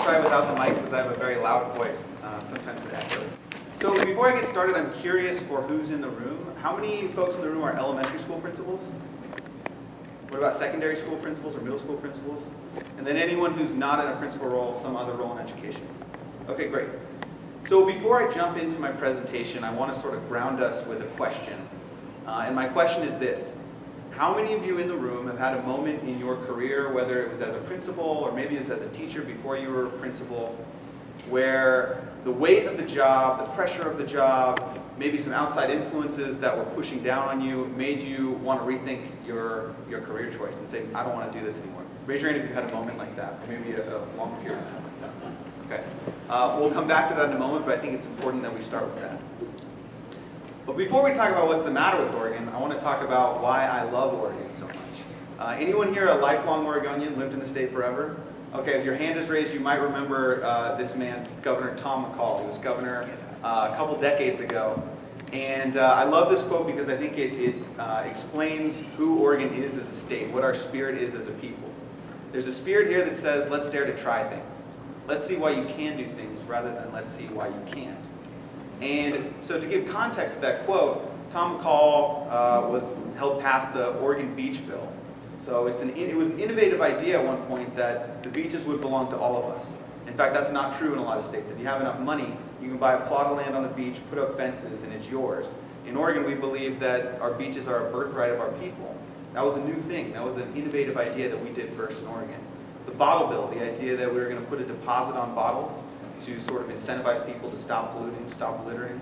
try without the mic because I have a very loud voice. Sometimes it echoes. So before I get started, I'm curious for who's in the room. How many folks in the room are elementary school principals? What about secondary school principals or middle school principals? And then anyone who's not in a principal role, some other role in education? Okay, great. So before I jump into my presentation, I want to sort of ground us with a question. And my question is this. How many of you in the room have had a moment in your career, whether it was as a principal or maybe it was as a teacher before you were a principal, where the weight of the job, the pressure of the job, maybe some outside influences that were pushing down on you made you want to rethink your career choice and say, I don't want to do this anymore? Raise your hand if you've had a moment like that, or maybe a long period of time like that. Okay. We'll come back to that in a moment, but I think it's important that we start with that. But before we talk about what's the matter with Oregon, I want to talk about why I love Oregon so much. Anyone here a lifelong Oregonian, lived in the state forever? Okay, if your hand is raised, you might remember this man, Governor Tom McCall. He was governor a couple decades ago. And I love this quote because I think it explains who Oregon is as a state, what our spirit is as a people. There's a spirit here that says, let's dare to try things. Let's see why you can do things rather than let's see why you can't. And so to give context to that quote, Tom McCall helped pass the Oregon Beach Bill. So it was an innovative idea at one point that the beaches would belong to all of us. In fact, that's not true in a lot of states. If you have enough money, you can buy a plot of land on the beach, put up fences, and it's yours. In Oregon, we believe that our beaches are a birthright of our people. That was a new thing. That was an innovative idea that we did first in Oregon. The bottle bill, the idea that we were going to put a deposit on bottles to sort of incentivize people to stop polluting, stop littering.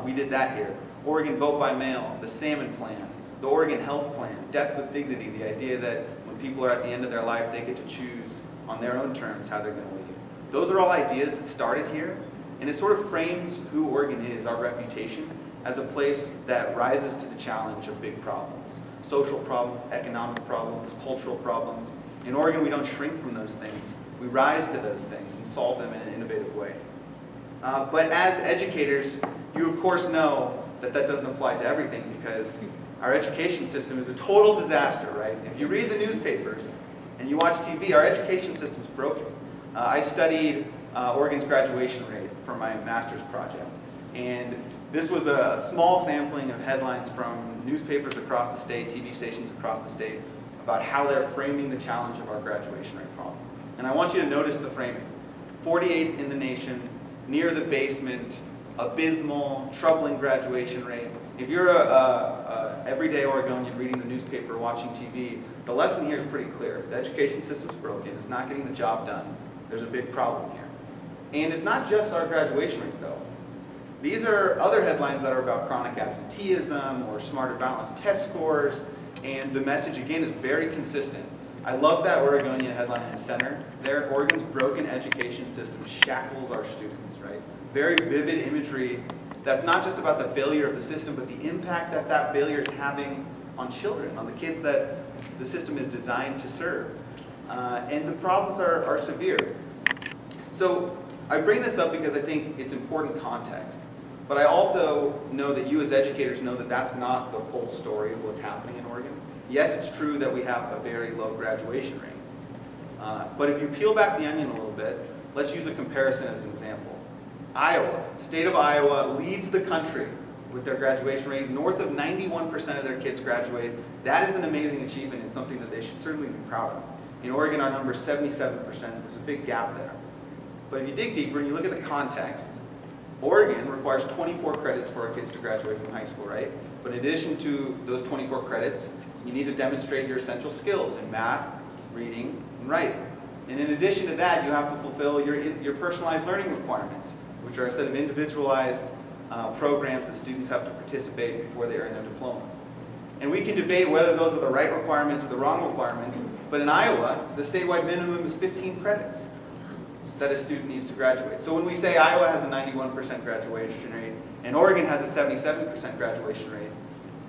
We did that here. Oregon Vote by Mail, the Salmon Plan, the Oregon Health Plan, Death with Dignity, the idea that when people are at the end of their life, they get to choose on their own terms how they're going to leave. Those are all ideas that started here, and it sort of frames who Oregon is, our reputation, as a place that rises to the challenge of big problems. Social problems, economic problems, cultural problems. In Oregon, we don't shrink from those things. We rise to those things and solve them in an innovative way. But as educators, you of course know that that doesn't apply to everything because our education system is a total disaster, right? If you read the newspapers and you watch TV, our education system's broken. I studied Oregon's graduation rate for my master's project. And this was a small sampling of headlines from newspapers across the state, TV stations across the state, about how they're framing the challenge of our graduation rate problem. And I want you to notice the framing. 48th in the nation, near the basement, abysmal, troubling graduation rate. If you're a everyday Oregonian reading the newspaper, watching TV, the lesson here is pretty clear. The education system's broken. It's not getting the job done. There's a big problem here. And it's not just our graduation rate, though. These are other headlines that are about chronic absenteeism or smarter balanced test scores, and the message, again, is very consistent. I love that Oregonian headline in the center there. Oregon's broken education system shackles our students, right? Very vivid imagery that's not just about the failure of the system, but the impact that that failure is having on children, on the kids that the system is designed to serve. And the problems are severe. So I bring this up because I think it's important context. But I also know that you as educators know that that's not the full story of what's happening in Oregon. Yes, it's true that we have a very low graduation rate. But if you peel back the onion a little bit, let's use a comparison as an example. Iowa, state of Iowa leads the country with their graduation rate. North of 91% of their kids graduate. That is an amazing achievement and something that they should certainly be proud of. In Oregon, our number is 77%. There's a big gap there. But if you dig deeper and you look at the context, Oregon requires 24 credits for our kids to graduate from high school, right? But in addition to those 24 credits, you need to demonstrate your essential skills in math, reading, and writing. And in addition to that, you have to fulfill your personalized learning requirements, which are a set of individualized programs that students have to participate before they earn their diploma. And we can debate whether those are the right requirements or the wrong requirements, but in Iowa, the statewide minimum is 15 credits that a student needs to graduate. So when we say Iowa has a 91% graduation rate and Oregon has a 77% graduation rate,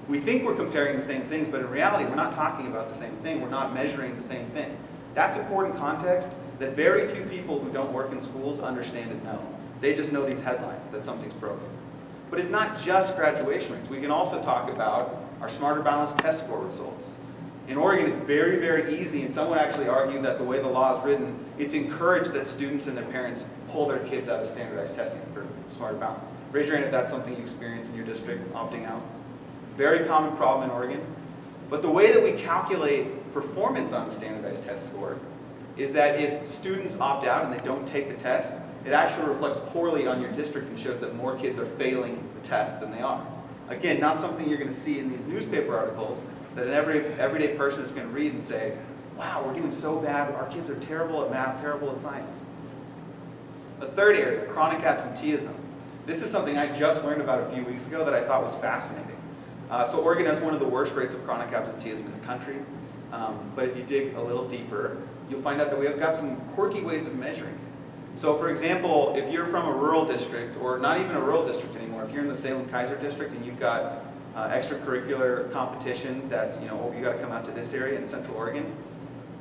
we think we're comparing the same things, but in reality, we're not talking about the same thing. We're not measuring the same thing. That's important context that very few people who don't work in schools understand and know. They just know these headlines, that something's broken. But it's not just graduation rates. We can also talk about our Smarter Balanced test score results. In Oregon, it's very, very easy, and some would actually argue that the way the law is written, it's encouraged that students and their parents pull their kids out of standardized testing for smarter balance. Raise your hand if that's something you experience in your district, opting out. Very common problem in Oregon. But the way that we calculate performance on the standardized test score is that if students opt out and they don't take the test, it actually reflects poorly on your district and shows that more kids are failing the test than they are. Again, not something you're going to see in these newspaper articles that an everyday person is going to read and say, wow, we're doing so bad, our kids are terrible at math, terrible at science. The third area, chronic absenteeism. This is something I just learned about a few weeks ago that I thought was fascinating. So Oregon has one of the worst rates of chronic absenteeism in the country, but if you dig a little deeper, you'll find out that we've got some quirky ways of measuring it. So for example, if you're from a rural district, or not even a rural district anymore, if you're in the Salem-Keizer district and you've got extracurricular competition that's, you got to come out to this area in Central Oregon,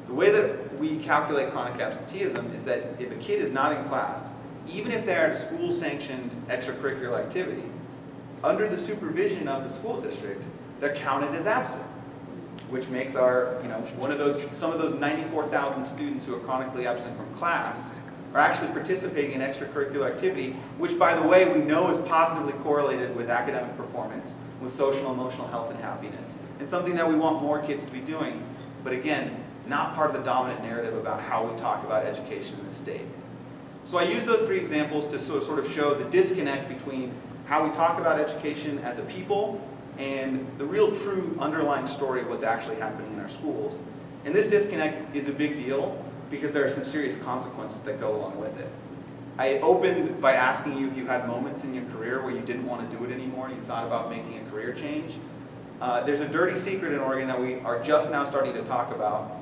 the way that we calculate chronic absenteeism is that if a kid is not in class, even if they're at a school-sanctioned extracurricular activity, under the supervision of the school district, they're counted as absent, which makes our, some of those 94,000 students who are chronically absent from class are actually participating in extracurricular activity, which, by the way, we know is positively correlated with academic performance, with social and emotional health and happiness, and something that we want more kids to be doing, but again, not part of the dominant narrative about how we talk about education in the state. So I use those three examples to sort of show the disconnect between how we talk about education as a people and the real true underlying story of what's actually happening in our schools. And this disconnect is a big deal because there are some serious consequences that go along with it. I opened by asking you if you had moments in your career where you didn't want to do it anymore, you thought about making a career change. There's a dirty secret in Oregon that we are just now starting to talk about.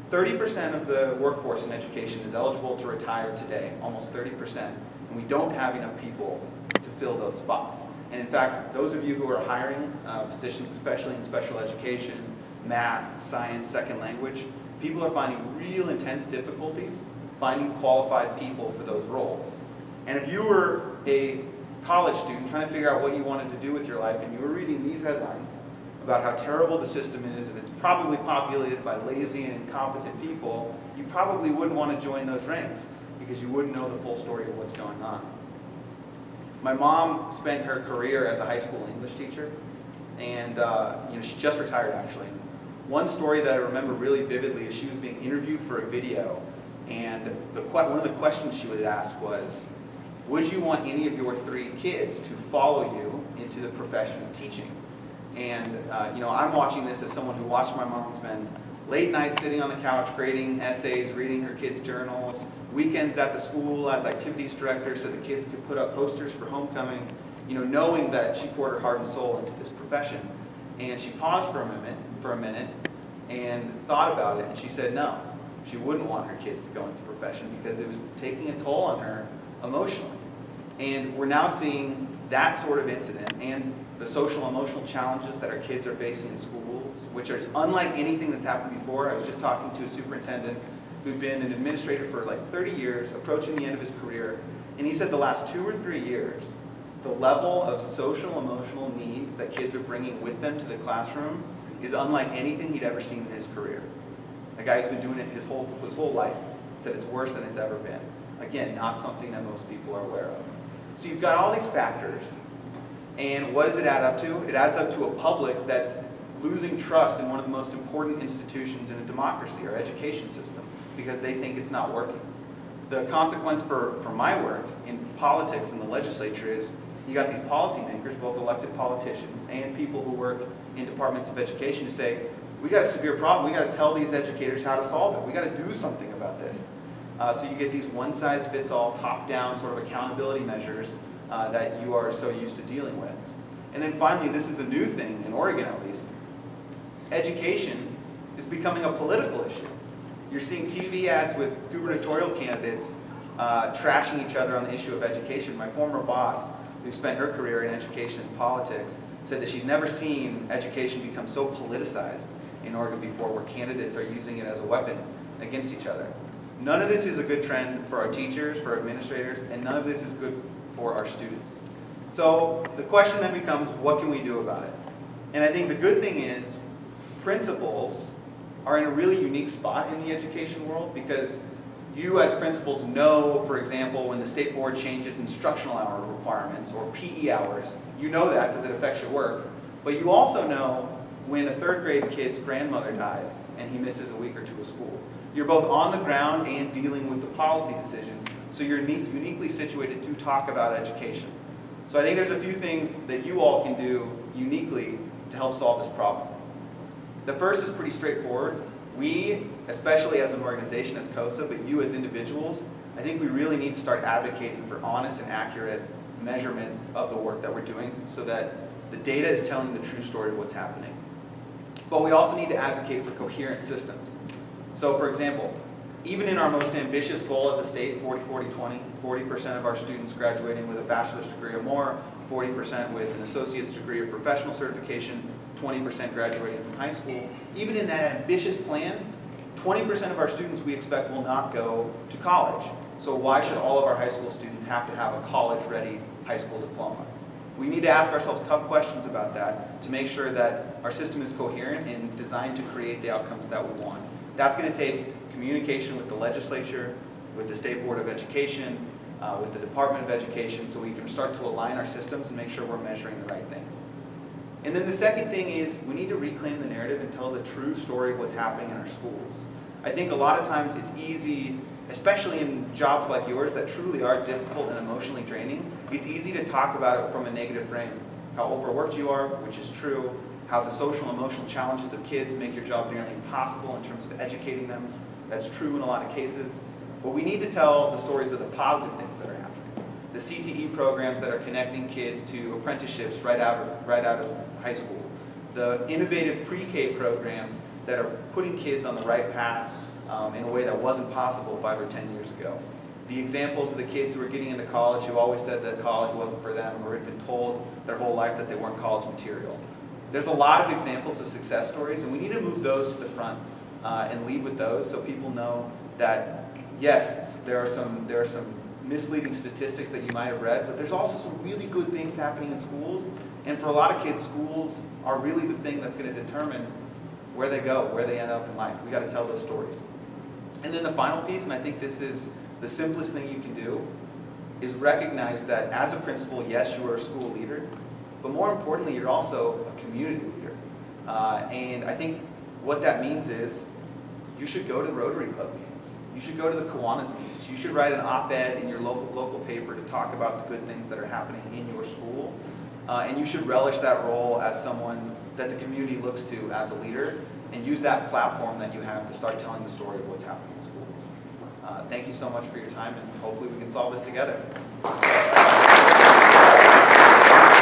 30% of the workforce in education is eligible to retire today, almost 30%, and we don't have enough people to fill those spots. And in fact, those of you who are hiring positions, especially in special education, math, science, second language, people are finding real intense difficulties finding qualified people for those roles. And if you were a college student trying to figure out what you wanted to do with your life and you were reading these headlines about how terrible the system is and it's probably populated by lazy and incompetent people, you probably wouldn't want to join those ranks because you wouldn't know the full story of what's going on. My mom spent her career as a high school English teacher, and she just retired actually. One story that I remember really vividly is she was being interviewed for a video, and one of the questions she would ask was, would you want any of your 3 kids to follow you into the profession of teaching? And I'm watching this as someone who watched my mom spend late nights sitting on the couch grading essays, reading her kids' journals, weekends at the school as activities director so the kids could put up posters for homecoming, knowing that she poured her heart and soul into this profession. And she paused for a minute and thought about it, and she said no. She wouldn't want her kids to go into the profession because it was taking a toll on her emotionally. And we're now seeing that sort of incident and the social emotional challenges that our kids are facing in schools, which are unlike anything that's happened before. I was just talking to a superintendent who'd been an administrator for like 30 years, approaching the end of his career, and he said the last 2 or 3 years, the level of social emotional needs that kids are bringing with them to the classroom is unlike anything he'd ever seen in his career. A guy who's been doing it his whole life said it's worse than it's ever been. Again, not something that most people are aware of. So you've got all these factors, and what does it add up to? It adds up to a public that's losing trust in one of the most important institutions in a democracy, our education system, because they think it's not working. The consequence for my work in politics in the legislature is you got these policymakers, both elected politicians and people who work in departments of education who say, we got a severe problem, we got to tell these educators how to solve it, we got to do something about this. So you get these one-size-fits-all, top-down sort of accountability measures that you are so used to dealing with. And then finally, this is a new thing, in Oregon at least, education is becoming a political issue. You're seeing TV ads with gubernatorial candidates trashing each other on the issue of education. My former boss, who spent her career in education and politics, said that she's never seen education become so politicized in Oregon before, where candidates are using it as a weapon against each other. None of this is a good trend for our teachers, for our administrators, and none of this is good for our students. So the question then becomes, what can we do about it? And I think the good thing is, principals are in a really unique spot in the education world because you as principals know, for example, when the state board changes instructional hour requirements or PE hours, you know that because it affects your work. But you also know when a third grade kid's grandmother dies and he misses a week or two of school. You're both on the ground and dealing with the policy decisions, so you're uniquely situated to talk about education. So I think there's a few things that you all can do uniquely to help solve this problem. The first is pretty straightforward. We, especially as an organization, as COSA, but you as individuals, I think we really need to start advocating for honest and accurate measurements of the work that we're doing so that the data is telling the true story of what's happening. But we also need to advocate for coherent systems. So for example, even in our most ambitious goal as a state, 40-40-20, 40% of our students graduating with a bachelor's degree or more, 40% with an associate's degree or professional certification, 20% graduating from high school. Even in that ambitious plan, 20% of our students we expect will not go to college. So why should all of our high school students have to have a college-ready high school diploma? We need to ask ourselves tough questions about that to make sure that our system is coherent and designed to create the outcomes that we want. That's going to take communication with the legislature, with the State Board of Education, with the Department of Education, so we can start to align our systems and make sure we're measuring the right things. And then the second thing is we need to reclaim the narrative and tell the true story of what's happening in our schools. I think a lot of times it's easy, especially in jobs like yours that truly are difficult and emotionally draining, it's easy to talk about it from a negative frame. How overworked you are, which is true, how the social and emotional challenges of kids make your job nearly impossible in terms of educating them. That's true in a lot of cases. But we need to tell the stories of the positive things that are happening. The CTE programs that are connecting kids to apprenticeships right out of high school. The innovative pre-K programs that are putting kids on the right path in a way that wasn't possible 5 or 10 years ago. The examples of the kids who are getting into college who always said that college wasn't for them or had been told their whole life that they weren't college material. There's a lot of examples of success stories, and we need to move those to the front and lead with those so people know that, yes, there are some misleading statistics that you might have read, but there's also some really good things happening in schools. And for a lot of kids, schools are really the thing that's going to determine where they go, where they end up in life. We got to tell those stories. And then the final piece, and I think this is the simplest thing you can do, is recognize that as a principal, yes, you are a school leader, but more importantly, you're also a community leader. And I think what that means is you should go to Rotary Club meetings. You should go to the Kiwanis meetings. You should write an op-ed in your local paper to talk about the good things that are happening in your school. And you should relish that role as someone that the community looks to as a leader and use that platform that you have to start telling the story of what's happening in schools. Thank you so much for your time, and hopefully we can solve this together.